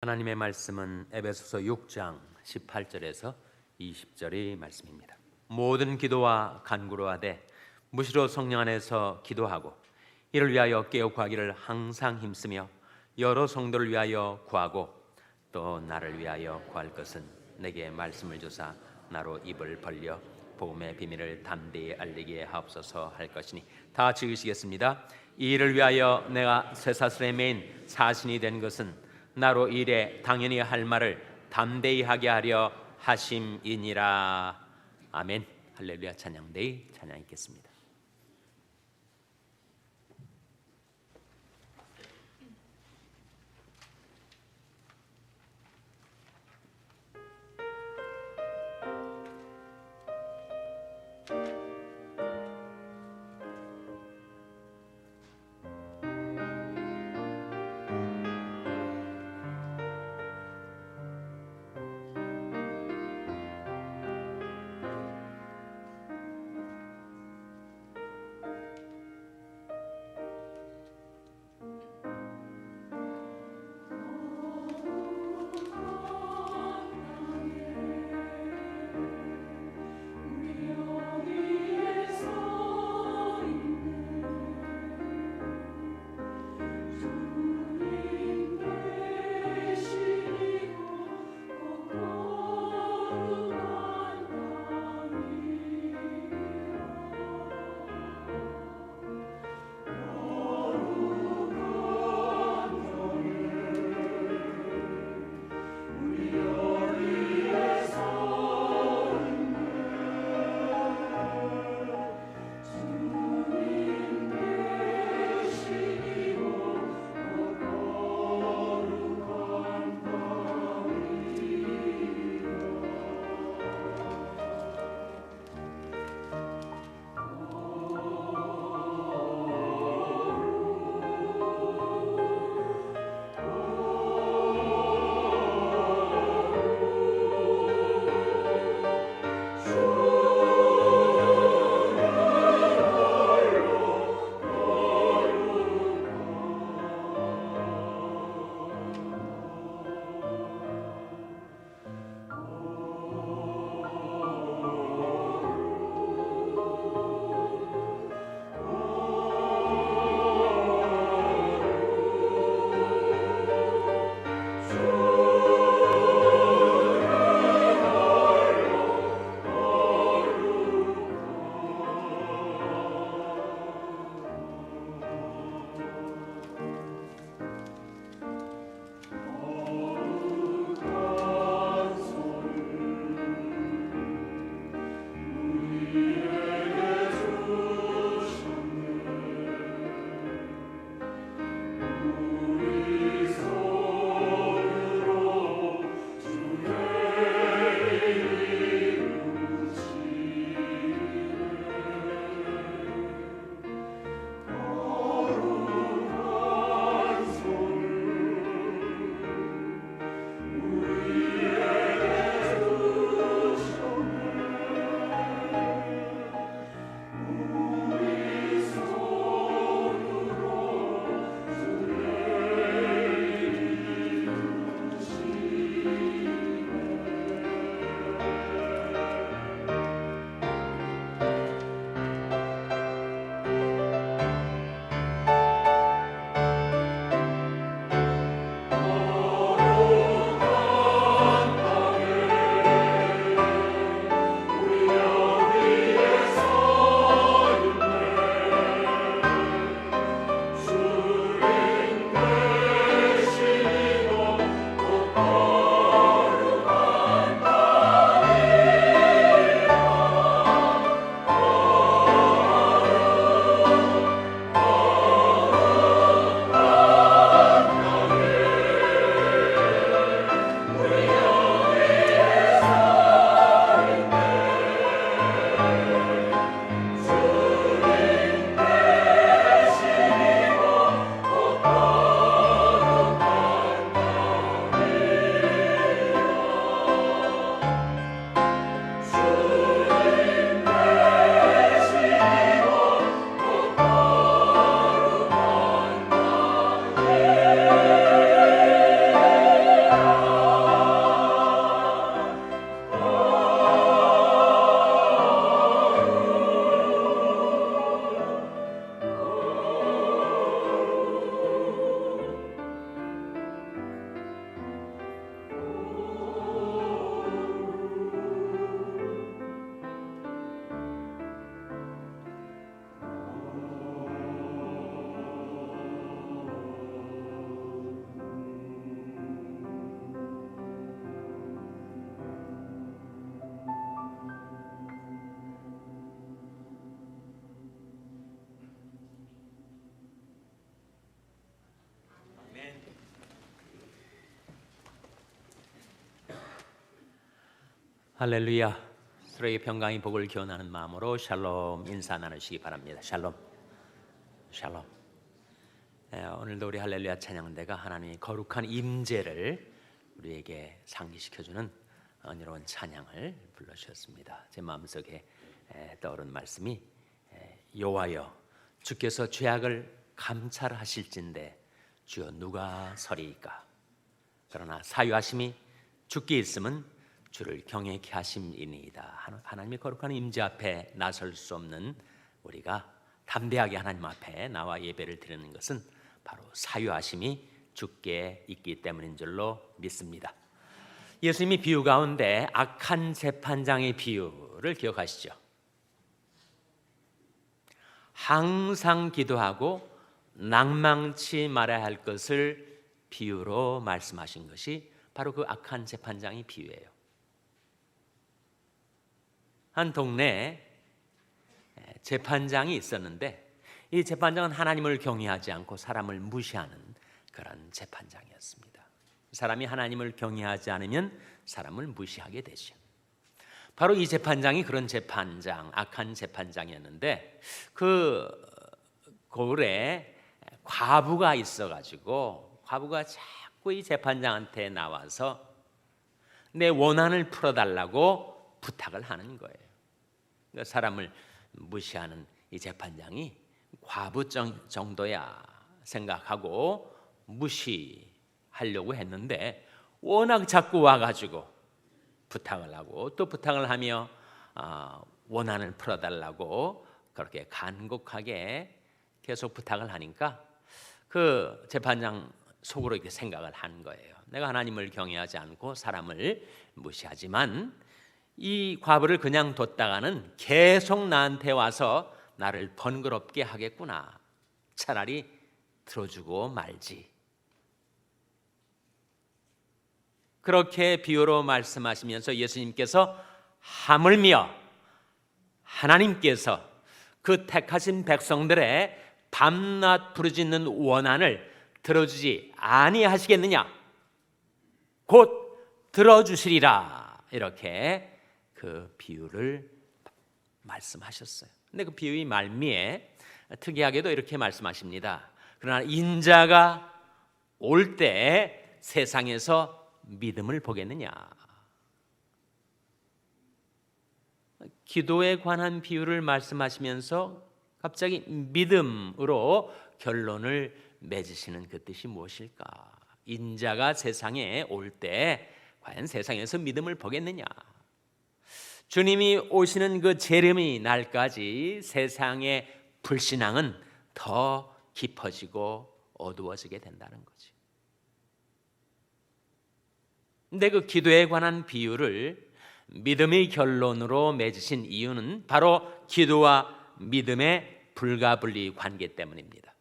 하나님의 말씀은 에베소서 6장 18절에서 20절의 말씀입니다. 모든 기도와 간구로 하되 무시로 성령 안에서 기도하고 이를 위하여 깨어 구하기를 항상 힘쓰며 여러 성도를 위하여 구하고 또 나를 위하여 구할 것은 내게 말씀을 주사 나로 입을 벌려 복음의 비밀을 담대히 알리게 하옵소서 할 것이니 다 지으시겠습니다. 이 일을 위하여 내가 쇠사슬에 매인 사신이 된 것은 나로 일에 당연히 할 말을 담대히 하게 하려 하심이니라. 아멘. 할렐루야. 찬양대의 찬양 있겠습니다. 할렐루야. 서로에게 평강의 복을 기원하는 마음으로 샬롬 인사 나누시기 바랍니다. 샬롬. 샬롬. 오늘도 우리 할렐루야 찬양대가 하나님의 거룩한 임재를 우리에게 상기시켜주는 은혜로운 찬양을 불러주셨습니다. 제 마음속에 떠오른 말씀이 여호와여 주께서 죄악을 감찰하실진대 주여 누가 서리이까. 그러나 사유하심이 주께 있음은 주를 경외케 하심이니이다. 하나님의 거룩한 임재 앞에 나설 수 없는 우리가 담대하게 하나님 앞에 나와 예배를 드리는 것은 바로 사유하심이 주께 있기 때문인 줄로 믿습니다. 예수님이 비유 가운데 악한 재판장의 비유를 기억하시죠? 항상 기도하고 낭망치 말아야 할 것을 비유로 말씀하신 것이 바로 그 악한 재판장의 비유예요. 한 동네에 재판장이 있었는데 이 재판장은 하나님을 경외하지 않고 사람을 무시하는 그런 재판장이었습니다. 사람이 하나님을 경외하지 않으면 사람을 무시하게 되죠. 바로 이 재판장이 그런 재판장, 악한 재판장이었는데 그 고을에 과부가 있어가지고 과부가 자꾸 이 재판장한테 나와서 내 원한을 풀어달라고 부탁을 하는 거예요. 그러니까 사람을 무시하는 이 재판장이 과부 정도야 생각하고 무시하려고 했는데 워낙 자꾸 와가지고 부탁을 하고 또 부탁을 하며 원한을 풀어달라고 그렇게 간곡하게 계속 부탁을 하니까 그 재판장 속으로 이렇게 생각을 한 거예요. 내가 하나님을 경외하지 않고 사람을 무시하지만 이 과부를 그냥 뒀다가는 계속 나한테 와서 나를 번거롭게 하겠구나. 차라리 들어주고 말지. 그렇게 비유로 말씀하시면서 예수님께서 하물며 하나님께서 그 택하신 백성들의 밤낮 부르짖는 원한을 들어주지 아니하시겠느냐? 곧 들어주시리라. 이렇게 그 비유를 말씀하셨어요. 근데 그 비유의 말미에 특이하게도 이렇게 말씀하십니다. 그러나 인자가 올 때 세상에서 믿음을 보겠느냐? 기도에 관한 비유를 말씀하시면서 갑자기 믿음으로 결론을 맺으시는 그 뜻이 무엇일까? 인자가 세상에 올 때 과연 세상에서 믿음을 보겠느냐? 주님이 오시는 그 재림의 날까지 세상의 불신앙은 더 깊어지고 어두워지게 된다는 거지. 근데 그 기도에 관한 비유를 믿음의 결론으로 맺으신 이유는 바로 기도와 믿음의 불가분리 관계 때문입니다.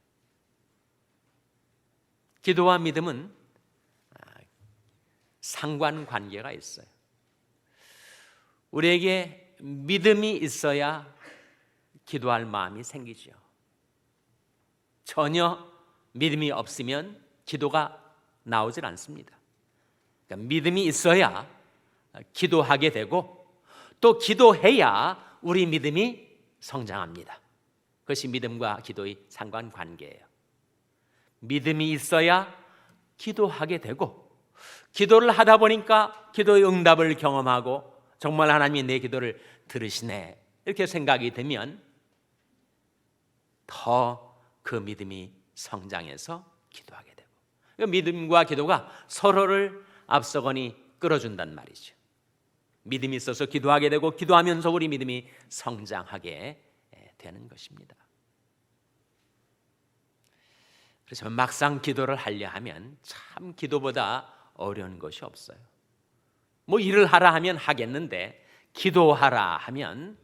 기도와 믿음은 상관관계가 있어요. 우리에게 믿음이 있어야 기도할 마음이 생기죠. 전혀 믿음이 없으면 기도가 나오질 않습니다. 그러니까 믿음이 있어야 기도하게 되고 또 기도해야 우리 믿음이 성장합니다. 그것이 믿음과 기도의 상관관계예요. 믿음이 있어야 기도하게 되고 기도를 하다 보니까 기도의 응답을 경험하고 정말 하나님이 내 기도를 들으시네 이렇게 생각이 되면 더 그 믿음이 성장해서 기도하게 되고 믿음과 기도가 서로를 앞서거니 끌어준단 말이죠. 믿음이 있어서 기도하게 되고 기도하면서 우리 믿음이 성장하게 되는 것입니다. 그래서 막상 기도를 하려 하면 참 기도보다 어려운 것이 없어요. 뭐 일을 하라 하면 하겠는데 기도하라 하면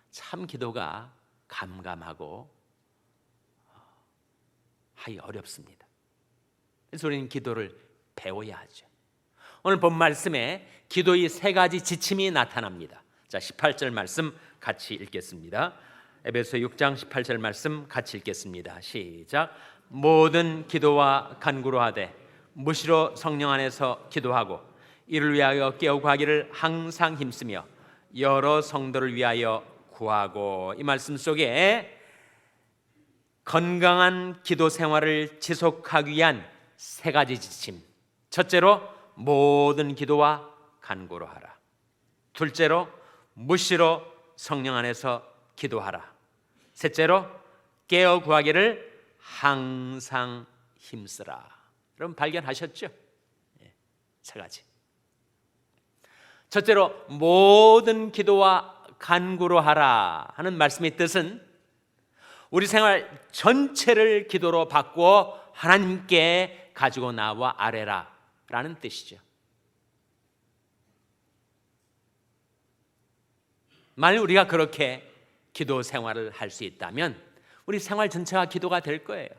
참 기도가 감감하고 하기 어렵습니다. 그래서 우리는 기도를 배워야 하죠. 오늘 본 말씀에 기도의 세 가지 지침이 나타납니다. 자, 18절 말씀 같이 읽겠습니다. 에베소 6장 18절 말씀 같이 읽겠습니다. 시작. 모든 기도와 간구로 하되 무시로 성령 안에서 기도하고 이를 위하여 깨어 구하기를 항상 힘쓰며 여러 성도를 위하여 구하고. 이 말씀 속에 건강한 기도 생활을 지속하기 위한 세 가지 지침. 첫째로 모든 기도와 간구로 하라. 둘째로 무시로 성령 안에서 기도하라. 셋째로 깨어 구하기를 항상 힘쓰라. 여러분 발견하셨죠? 세 가지. 첫째로 모든 기도와 간구로 하라 하는 말씀의 뜻은 우리 생활 전체를 기도로 바꾸어 하나님께 가지고 나와 아뢰라 라는 뜻이죠. 만일 우리가 그렇게 기도 생활을 할 수 있다면 우리 생활 전체가 기도가 될 거예요.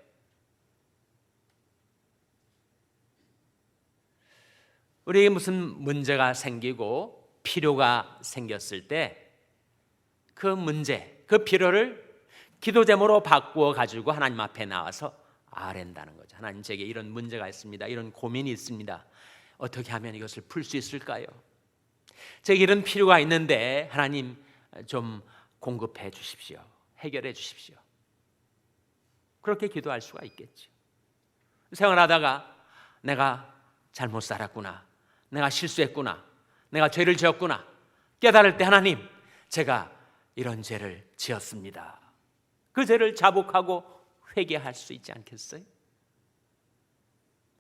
우리에게 무슨 문제가 생기고 필요가 생겼을 때 그 문제, 그 필요를 기도 제목으로 바꾸어 가지고 하나님 앞에 나와서 아랜다는 거죠. 하나님, 제게 이런 문제가 있습니다. 이런 고민이 있습니다. 어떻게 하면 이것을 풀 수 있을까요? 제게 이런 필요가 있는데 하나님 좀 공급해 주십시오. 해결해 주십시오. 그렇게 기도할 수가 있겠죠. 생활하다가 내가 잘못 살았구나, 내가 실수했구나, 내가 죄를 지었구나 깨달을 때 하나님, 제가 이런 죄를 지었습니다. 그 죄를 자복하고 회개할 수 있지 않겠어요?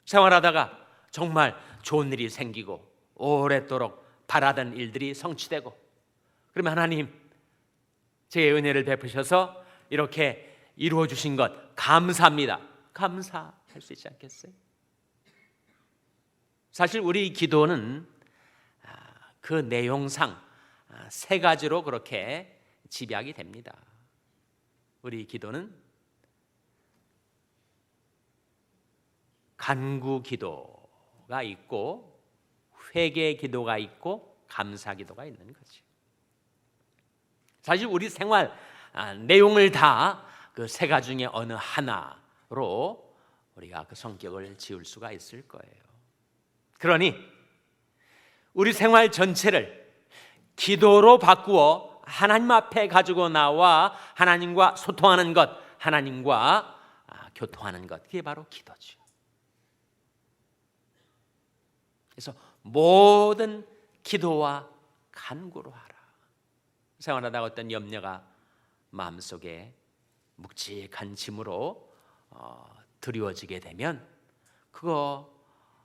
생활하다가 정말 좋은 일이 생기고 오랫도록 바라던 일들이 성취되고 그러면 하나님, 제 은혜를 베푸셔서 이렇게 이루어 주신 것 감사합니다. 감사할 수 있지 않겠어요? 사실 우리 기도는 그 내용상 세 가지로 그렇게 집약이 됩니다. 우리 기도는 간구 기도가 있고 회개 기도가 있고 감사 기도가 있는 거죠. 사실 우리 생활 내용을 다 그 세 가지 중에 어느 하나로 우리가 그 성격을 지을 수가 있을 거예요. 그러니 우리 생활 전체를 기도로 바꾸어 하나님 앞에 가지고 나와 하나님과 소통하는 것, 하나님과 교통하는 것, 그게 바로 기도죠. 그래서 모든 기도와 간구로 하라. 생활하다가 어떤 염려가 마음속에 묵직한 짐으로 드리워지게 되면 그거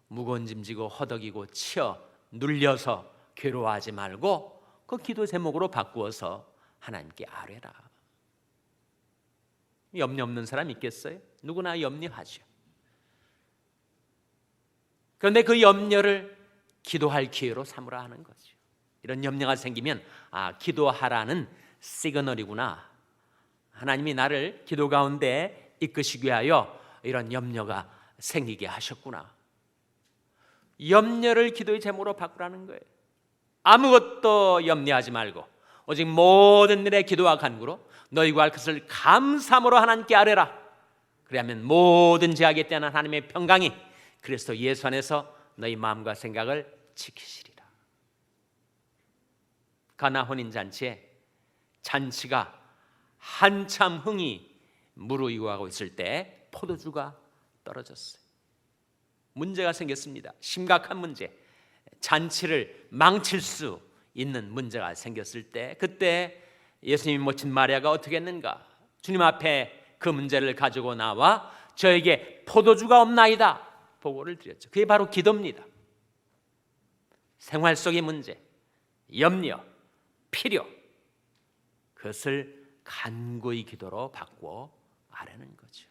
무거운 짐 지고 허덕이고 치어 눌려서 괴로워하지 말고 그 기도 제목으로 바꾸어서 하나님께 아뢰라. 염려 없는 사람 있겠어요? 누구나 염려하죠. 그런데 그 염려를 기도할 기회로 삼으라 하는 거죠. 이런 염려가 생기면 기도하라는 시그널이구나. 하나님이 나를 기도 가운데 이끄시기 위하여 이런 염려가 생기게 하셨구나. 염려를 기도의 제목으로 바꾸라는 거예요. 아무것도 염려하지 말고 오직 모든 일에 기도와 간구로 너희 구할 것을 감사함으로 하나님께 아뢰라. 그리하면 모든 죄악에 대한 하나님의 평강이 그리스도 예수 안에서 너희 마음과 생각을 지키시리라. 가나 혼인잔치에 잔치가 한참 흥이 무르익어가고 있을 때 포도주가 떨어졌어요. 문제가 생겼습니다. 심각한 문제, 잔치를 망칠 수 있는 문제가 생겼을 때 그때 예수님이 모친 마리아가 어떻게 했는가? 주님 앞에 그 문제를 가지고 나와 저에게 포도주가 없나이다 보고를 드렸죠. 그게 바로 기도입니다. 생활 속의 문제, 염려, 필요, 그것을 간구의 기도로 바꾸어 아뢰는 거죠.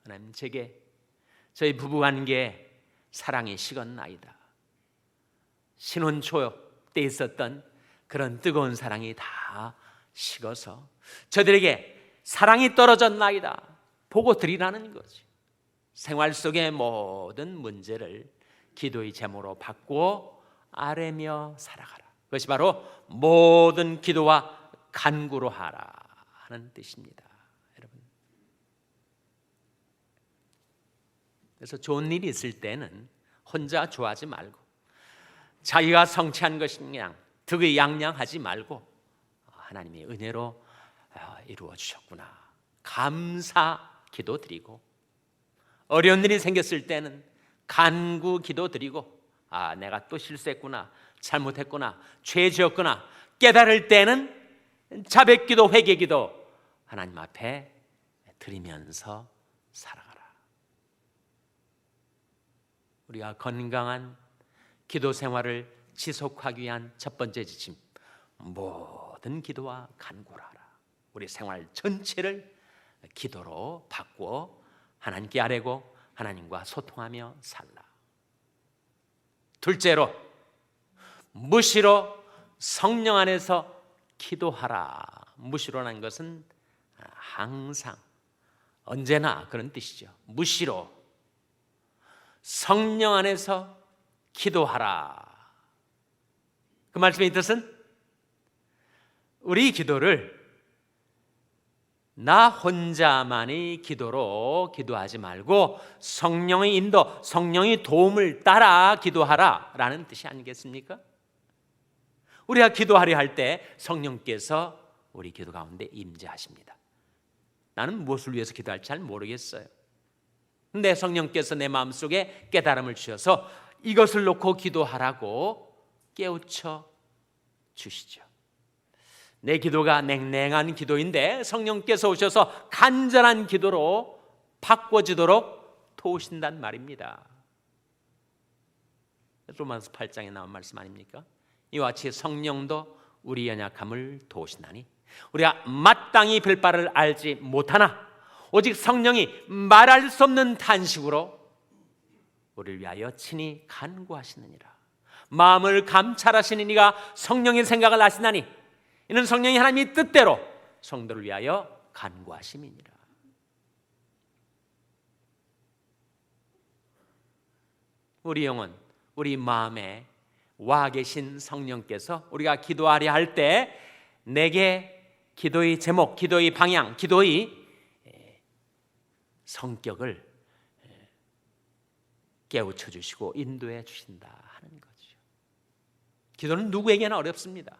하나님, 제게 저희 부부관계 사랑이 식었나이다. 신혼 초 때 있었던 그런 뜨거운 사랑이 다 식어서 저들에게 사랑이 떨어졌나이다 보고 드리라는 거죠. 생활 속의 모든 문제를 기도의 제목으로 바꾸어 아뢰며 살아가라. 그것이 바로 모든 기도와 간구로 하라 하는 뜻입니다. 여러분, 그래서 좋은 일이 있을 때는 혼자 좋아하지 말고 자기가 성취한 것이냐 득의양양하지 말고 하나님의 은혜로 이루어 주셨구나, 감사 기도 드리고, 어려운 일이 생겼을 때는 간구 기도 드리고, 내가 또 실수했구나, 잘못했구나, 죄 지었구나 깨달을 때는 자백기도, 회개기도 하나님 앞에 드리면서 살아가라. 우리가 건강한 기도 생활을 지속하기 위한 첫 번째 지침, 모든 기도와 간구를 하라. 우리 생활 전체를 기도로 바꾸어 하나님께 아뢰고 하나님과 소통하며 살라. 둘째로, 무시로 성령 안에서 기도하라. 무시로라는 것은 항상, 언제나 그런 뜻이죠. 무시로 성령 안에서 기도하라. 그 말씀의 뜻은 우리 기도를 나 혼자만의 기도로 기도하지 말고 성령의 인도, 성령의 도움을 따라 기도하라 라는 뜻이 아니겠습니까? 우리가 기도하려 할 때 성령께서 우리 기도 가운데 임재하십니다. 나는 무엇을 위해서 기도할지 잘 모르겠어요. 근데 성령께서 내 마음속에 깨달음을 주셔서 이것을 놓고 기도하라고 깨우쳐 주시죠. 내 기도가 냉랭한 기도인데 성령께서 오셔서 간절한 기도로 바꿔지도록 도우신단 말입니다. 로마서 8장에 나온 말씀 아닙니까? 이와 같이 성령도 우리 연약함을 도우시나니 우리가 마땅히 별바를 알지 못하나 오직 성령이 말할 수 없는 탄식으로 우리를 위하여 친히 간구하시느니라. 마음을 감찰하시는 이가 성령의 생각을 아시나니 이는 성령이 하나님의 뜻대로 성도를 위하여 간구하심이니라. 우리 영혼, 우리 마음에 와 계신 성령께서 우리가 기도하려 할 때 내게 기도의 제목, 기도의 방향, 기도의 성격을 깨우쳐 주시고 인도해 주신다 하는 거죠. 기도는 누구에게나 어렵습니다.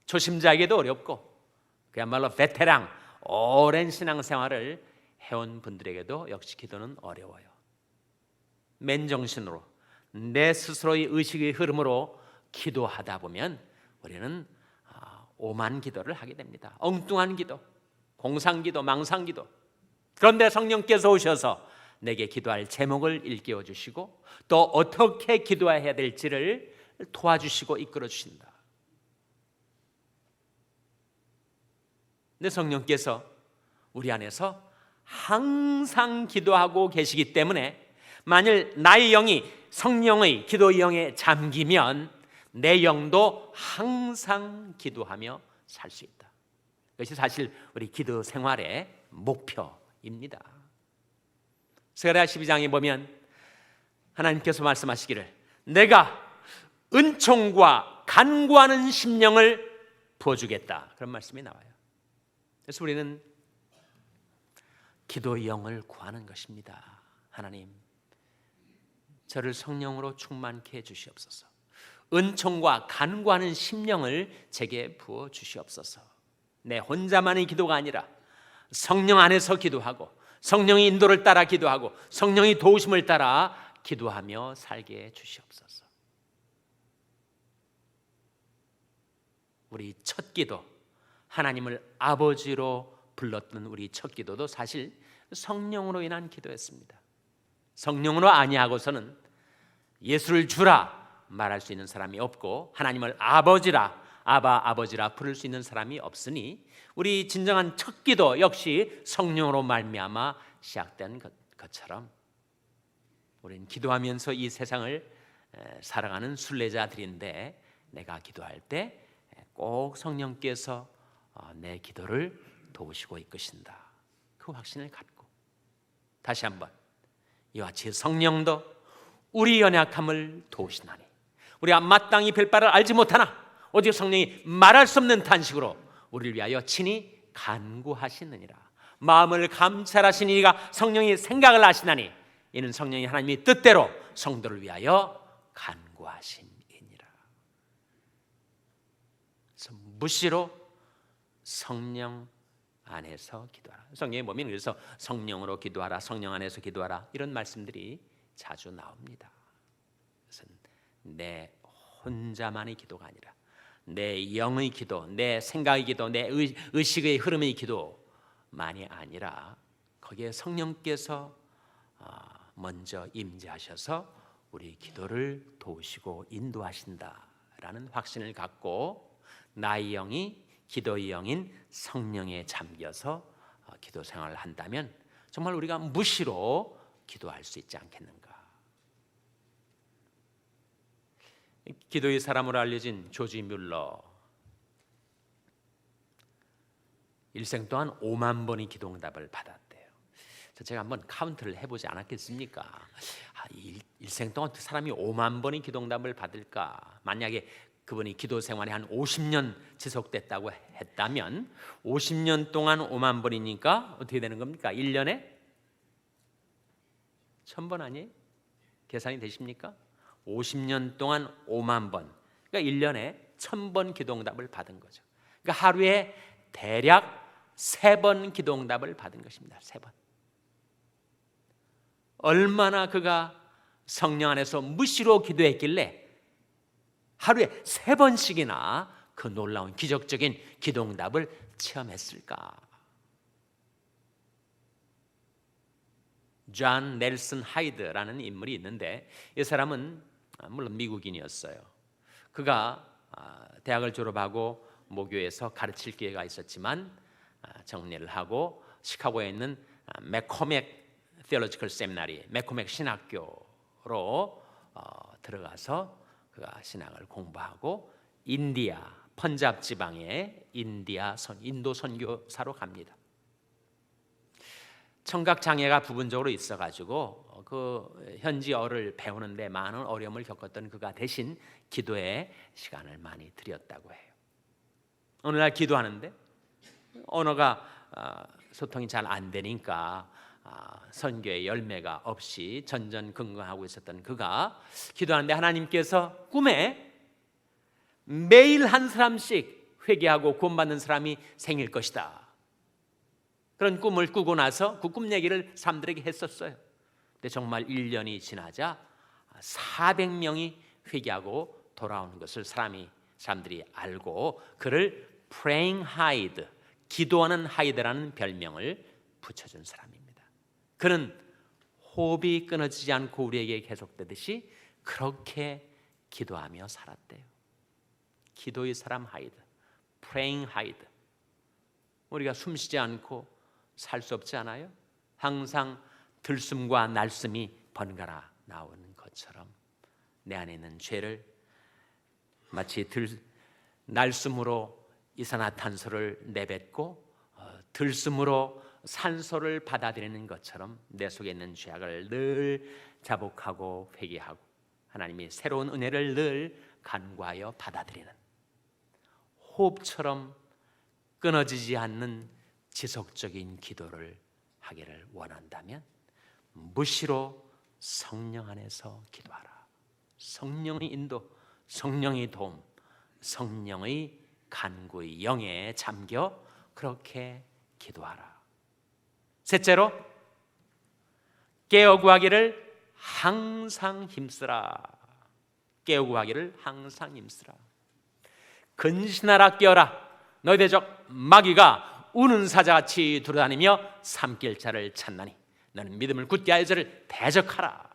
초심자에게도 어렵고 그야말로 베테랑, 오랜 신앙생활을 해온 분들에게도 역시 기도는 어려워요. 맨정신으로 내 스스로의 의식의 흐름으로 기도하다 보면 우리는 오만 기도를 하게 됩니다. 엉뚱한 기도, 공상기도, 망상기도. 그런데 성령께서 오셔서 내게 기도할 제목을 일깨워 주시고 또 어떻게 기도해야 될지를 도와주시고 이끌어 주신다. 근데 성령께서 우리 안에서 항상 기도하고 계시기 때문에 만일 나의 영이 성령의 기도의 영에 잠기면 내 영도 항상 기도하며 살 수 있다. 그것이 사실 우리 기도 생활의 목표입니다. 스가랴 12장에 보면 하나님께서 말씀하시기를 내가 은총과 간구하는 심령을 부어주겠다, 그런 말씀이 나와요. 그래서 우리는 기도의 영을 구하는 것입니다. 하나님, 저를 성령으로 충만케 해 주시옵소서. 은총과 간구하는 심령을 제게 부어 주시옵소서. 내 혼자만의 기도가 아니라 성령 안에서 기도하고 성령의 인도를 따라 기도하고 성령의 도우심을 따라 기도하며 살게 해 주시옵소서. 우리 첫 기도, 하나님을 아버지로 불렀던 우리 첫 기도도 사실 성령으로 인한 기도였습니다. 성령으로 아니하고서는 예수를 주라 말할 수 있는 사람이 없고 하나님을 아버지라, 아바 아버지라 부를 수 있는 사람이 없으니 우리 진정한 첫 기도 역시 성령으로 말미암아 시작된 것처럼 우리는 기도하면서 이 세상을 살아가는 순례자들인데 내가 기도할 때 꼭 성령께서 내 기도를 도우시고 이끄신다, 그 확신을 갖고 다시 한번 이와 같이 성령도 우리 연약함을 도우시나니 우리가 마땅히 별바를 알지 못하나 오직 성령이 말할 수 없는 탄식으로 우리를 위하여 친히 간구하시느니라. 마음을 감찰하시니 이가 성령이 생각을 아시나니 이는 성령이 하나님의 뜻대로 성도를 위하여 간구하심이니라. 무시로 성령 안에서 기도하라. 성경에 보면 그래서 성령으로 기도하라, 성령 안에서 기도하라 이런 말씀들이 자주 나옵니다. 그것은 내 혼자만의 기도가 아니라 내 영의 기도, 내 생각의 기도, 내 의식의 흐름의 기도만이 아니라 거기에 성령께서 먼저 임재하셔서 우리 기도를 도우시고 인도하신다라는 확신을 갖고 나의 영이 기도의 영인 성령에 잠겨서 기도 생활을 한다면 정말 우리가 무시로 기도할 수 있지 않겠는가. 기도의 사람으로 알려진 조지 뮬러, 일생 동안 5만 번의 기도응답을 받았대요. 제가 한번 카운트를 해보지 않았겠습니까? 일생 동안 사람이 5만 번의 기도응답을 받을까? 만약에 그분이 기도 생활이 한 50년 지속됐다고 했다면 50년 동안 5만 번이니까 어떻게 되는 겁니까? 1년에 1000번 아니에요? 계산이 되십니까? 50년 동안 5만 번, 그러니까 1년에 1000번 기도응답을 받은 거죠. 그러니까 하루에 대략 3번 기도응답을 받은 것입니다. 3번. 얼마나 그가 성령 안에서 무시로 기도했길래 하루에 3번씩이나 그 놀라운 기적적인 기도응답을 체험했을까? 존 넬슨 하이드라는 인물이 있는데 이 사람은 물론 미국인이었어요. 그가 대학을 졸업하고 모교에서 가르칠 기회가 있었지만 정리를 하고 시카고에 있는 맥코맥 Theological Seminary, 맥코맥 신학교로 들어가서 그가 신학을 공부하고 인디아, 펀잡 지방의 인도 선교사로 갑니다. 청각 장애가 부분적으로 있어가지고 그 현지어를 배우는데 많은 어려움을 겪었던 그가 대신 기도에 시간을 많이 들였다고 해요. 어느 날 기도하는데 언어가 소통이 잘 안 되니까 선교의 열매가 없이 전전긍긍하고 있었던 그가 기도하는데 하나님께서 꿈에 매일 한 사람씩 회개하고 구원받는 사람이 생길 것이다, 그런 꿈을 꾸고 나서 그 꿈 얘기를 사람들에게 했었어요. 근데 정말 1년이 지나자 400명이 회개하고 돌아오는 것을 사람들이 알고 그를 Praying Hyde, 기도하는 하이드라는 별명을 붙여준 사람입니다. 그는 호흡이 끊어지지 않고 우리에게 계속되듯이 그렇게 기도하며 살았대요. 기도의 사람 하이드, Praying Hyde. 우리가 숨쉬지 않고 살 수 없지 않아요? 항상 들숨과 날숨이 번갈아 나오는 것처럼 내 안에 있는 죄를 마치 날숨으로 이산화탄소를 내뱉고 들숨으로 산소를 받아들이는 것처럼 내 속에 있는 죄악을 늘 자복하고 회개하고 하나님이 새로운 은혜를 늘 간구하여 받아들이는 호흡처럼 끊어지지 않는 지속적인 기도를 하기를 원한다면 무시로 성령 안에서 기도하라. 성령의 인도, 성령의 도움, 성령의 간구의 영에 잠겨 그렇게 기도하라. 셋째로 깨어 구하기를 항상 힘쓰라. 깨어 구하기를 항상 힘쓰라. 근신하라 깨어라. 너희 대적 마귀가 우는 사자같이 돌아다니며 삼킬 자를 찾나니 너는 믿음을 굳게 하여 저를 대적하라.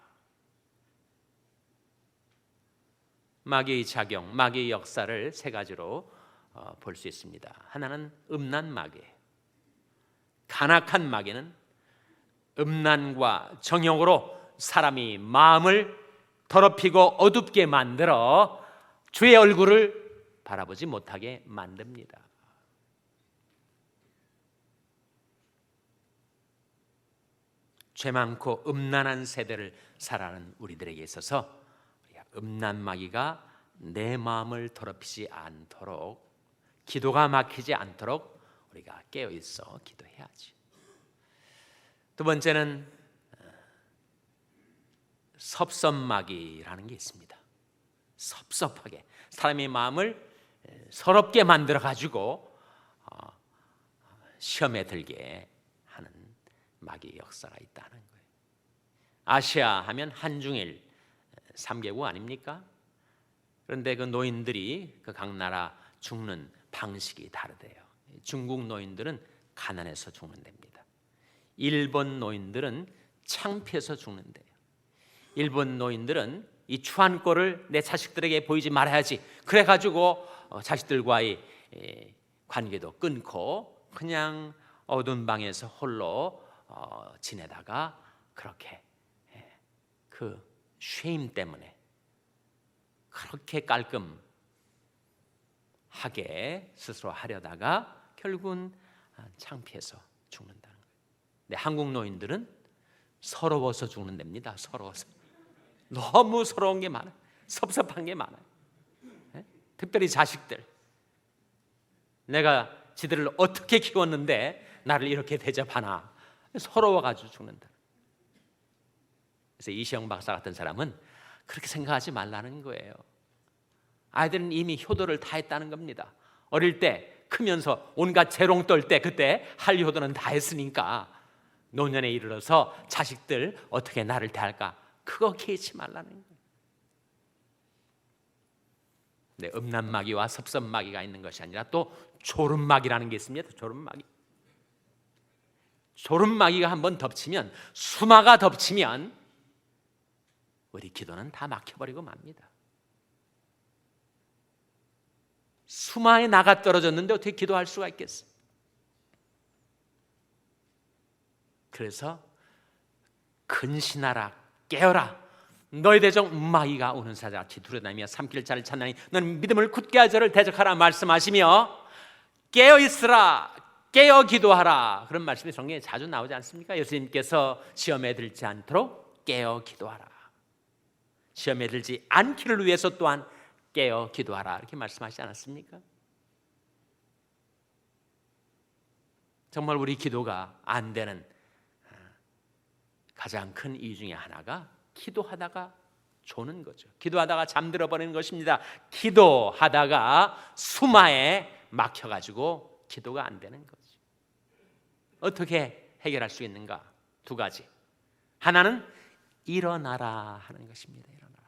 마귀의 작용, 마귀의 역사를 3가지로 볼 수 있습니다. 하나는 음란 마귀. 간악한 마귀는 음란과 정욕으로 사람이 마음을 더럽히고 어둡게 만들어 주의 얼굴을 바라보지 못하게 만듭니다. 죄 많고 음란한 세대를 살아가는 우리들에게 있어서 음란 마귀가 내 마음을 더럽히지 않도록, 기도가 막히지 않도록 우리가 깨어 있어 기도해야지. 두 번째는 섭섭마귀라는 게 있습니다. 섭섭하게 사람의 마음을 서럽게 만들어 가지고 시험에 들게 하는 마귀의 역사가 있다는 거예요. 아시아 하면 한중일 3개국 아닙니까? 그런데 그 노인들이 그 각 나라 죽는 방식이 다르대요. 중국 노인들은 가난해서 죽는답니다. 일본 노인들은 창피해서 죽는데요. 일본 노인들은 이 추한 꼴을 내 자식들에게 보이지 말아야지, 그래가지고 자식들과의 관계도 끊고 그냥 어두운 방에서 홀로 지내다가 그렇게 그 쉐임 때문에 그렇게 깔끔하게 스스로 하려다가 결국은 창피해서 죽는다는 거예요. 근데 한국 노인들은 서러워서 죽는답니다. 서러워서. 너무 서러운 게 많아요. 섭섭한 게 많아요. 특별히 자식들. 내가 지들을 어떻게 키웠는데 나를 이렇게 대접하나. 서러워가지고 죽는다. 그래서 이시영 박사 같은 사람은 그렇게 생각하지 말라는 거예요. 아이들은 이미 효도를 다 했다는 겁니다. 어릴 때 크면서 온갖 재롱 떨 때 그때 할 효도는 다 했으니까 노년에 이르러서 자식들 어떻게 나를 대할까, 그거 개의치 말라는 거예요. 네, 음란마귀와 섭섭마귀가 있는 것이 아니라 또 졸음마귀라는 게 있습니다. 졸음마귀. 졸음마귀가 한번 덮치면, 수마가 덮치면 우리 기도는 다 막혀버리고 맙니다. 수마에 나가 떨어졌는데 어떻게 기도할 수가 있겠어? 그래서 근신하라, 깨어라. 너희 대적 마귀가 오는 사자같이 두려다니며 삼킬 자를 찾나니 너는 믿음을 굳게 하여 저를 대적하라 말씀하시며 깨어 있으라, 깨어 기도하라. 그런 말씀이 성경에 자주 나오지 않습니까? 예수님께서 시험에 들지 않도록 깨어 기도하라, 시험에 들지 않기를 위해서 또한 깨어 기도하라, 이렇게 말씀하시지 않았습니까? 정말 우리 기도가 안 되는 가장 큰 이유 중에 하나가 기도하다가 조는 거죠. 기도하다가 잠들어 버리는 것입니다. 기도하다가 수마에 막혀가지고 기도가 안 되는 거죠. 어떻게 해결할 수 있는가? 두 가지. 하나는 일어나라 하는 것입니다. 일어나라.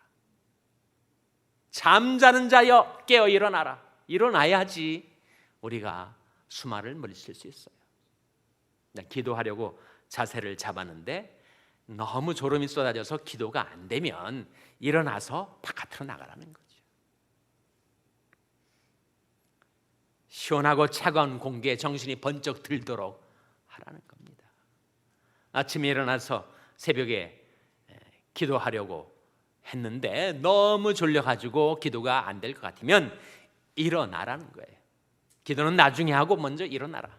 잠자는 자여 깨어 일어나라. 일어나야지 우리가 수마를 물리칠 수 있어요. 기도하려고 자세를 잡았는데 너무 졸음이 쏟아져서 기도가 안 되면 일어나서 바깥으로 나가라는 거죠. 시원하고 차가운 공기에 정신이 번쩍 들도록 하라는 겁니다. 아침에 일어나서 새벽에 기도하려고 했는데 너무 졸려가지고 기도가 안 될 것 같으면 일어나라는 거예요. 기도는 나중에 하고 먼저 일어나라.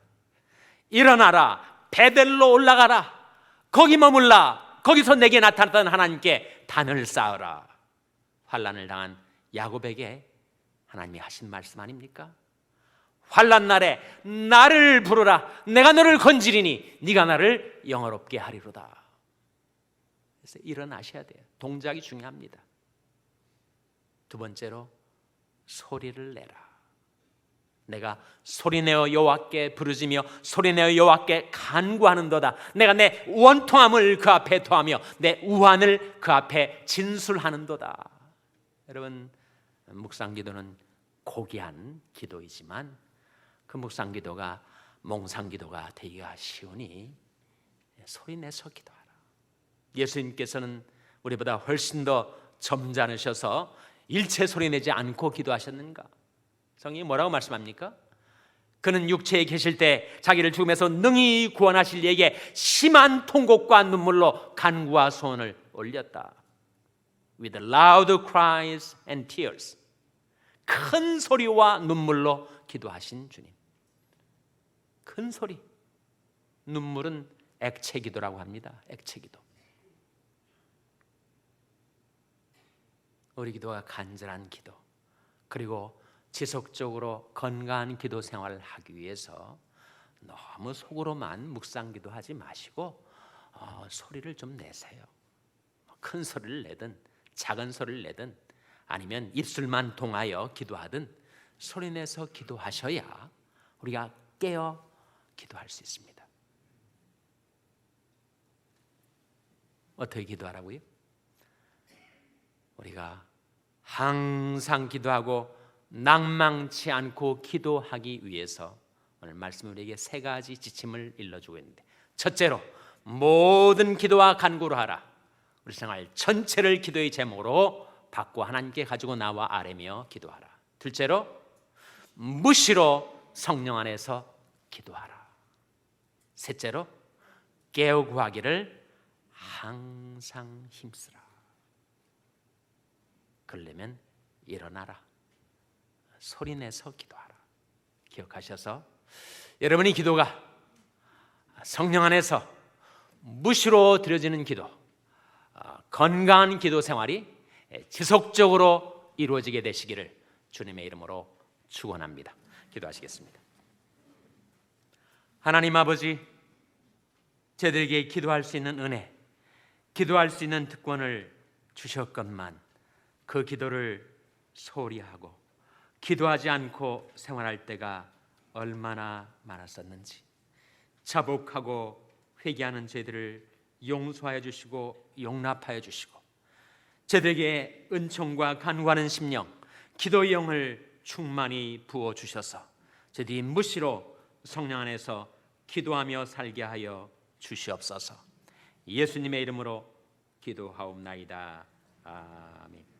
일어나라. 베델로 올라가라. 거기 머물라. 거기서 내게 나타났던 하나님께 단을 쌓으라. 환난을 당한 야곱에게 하나님이 하신 말씀 아닙니까? 환난 날에 나를 부르라. 내가 너를 건지리니 네가 나를 영화롭게 하리로다. 그래서 일어나셔야 돼요. 동작이 중요합니다. 두 번째로 소리를 내라. 내가 소리내어 여호와께 부르짖며 소리내어 여호와께 간구하는도다. 내가 내 원통함을 그 앞에 토하며 내 우환을 그 앞에 진술하는도다. 여러분, 묵상기도는 고귀한 기도이지만 그 묵상기도가 몽상기도가 되기가 쉬우니 소리내서 기도하라. 예수님께서는 우리보다 훨씬 더 점잖으셔서 일체 소리내지 않고 기도하셨는가? 성경이 뭐라고 말씀합니까? 그는 육체에 계실 때 자기를 죽음에서 능히 구원하실 이에게 심한 통곡과 눈물로 간구와 소원을 올렸다. With loud cries and tears. 큰 소리와 눈물로 기도하신 주님. 큰 소리. 눈물은 액체 기도라고 합니다. 액체 기도. 우리 기도가 간절한 기도, 그리고 지속적으로 건강한 기도 생활을 하기 위해서 너무 속으로만 묵상기도 하지 마시고 소리를 좀 내세요. 큰 소리를 내든 작은 소리를 내든 아니면 입술만 동하여 기도하든 소리내서 기도하셔야 우리가 깨어 기도할 수 있습니다. 어떻게 기도하라고요? 우리가 항상 기도하고 낭망치 않고 기도하기 위해서 오늘 말씀은 우리에게 세 가지 지침을 일러주고 있는데, 첫째로 모든 기도와 간구를 하라. 우리 생활 전체를 기도의 제목으로 받고 하나님께 가지고 나와 아뢰며 기도하라. 둘째로 무시로 성령 안에서 기도하라. 셋째로 깨어 구하기를 항상 힘쓰라. 그러려면 일어나라. 소리내서 기도하라. 기억하셔서 여러분의 기도가 성령 안에서 무시로 드려지는 기도, 건강한 기도 생활이 지속적으로 이루어지게 되시기를 주님의 이름으로 축원합니다. 기도하시겠습니다. 하나님 아버지, 저들에게 기도할 수 있는 은혜, 기도할 수 있는 특권을 주셨건만 그 기도를 소홀히 하고 기도하지 않고 생활할 때가 얼마나 많았었는지, 자복하고 회개하는 저희들을 용서하여 주시고 용납하여 주시고 저들에게 은총과 간구하는 심령, 기도의 영을 충만히 부어 주셔서 저들이 무시로 성령 안에서 기도하며 살게 하여 주시옵소서. 예수님의 이름으로 기도하옵나이다. 아멘.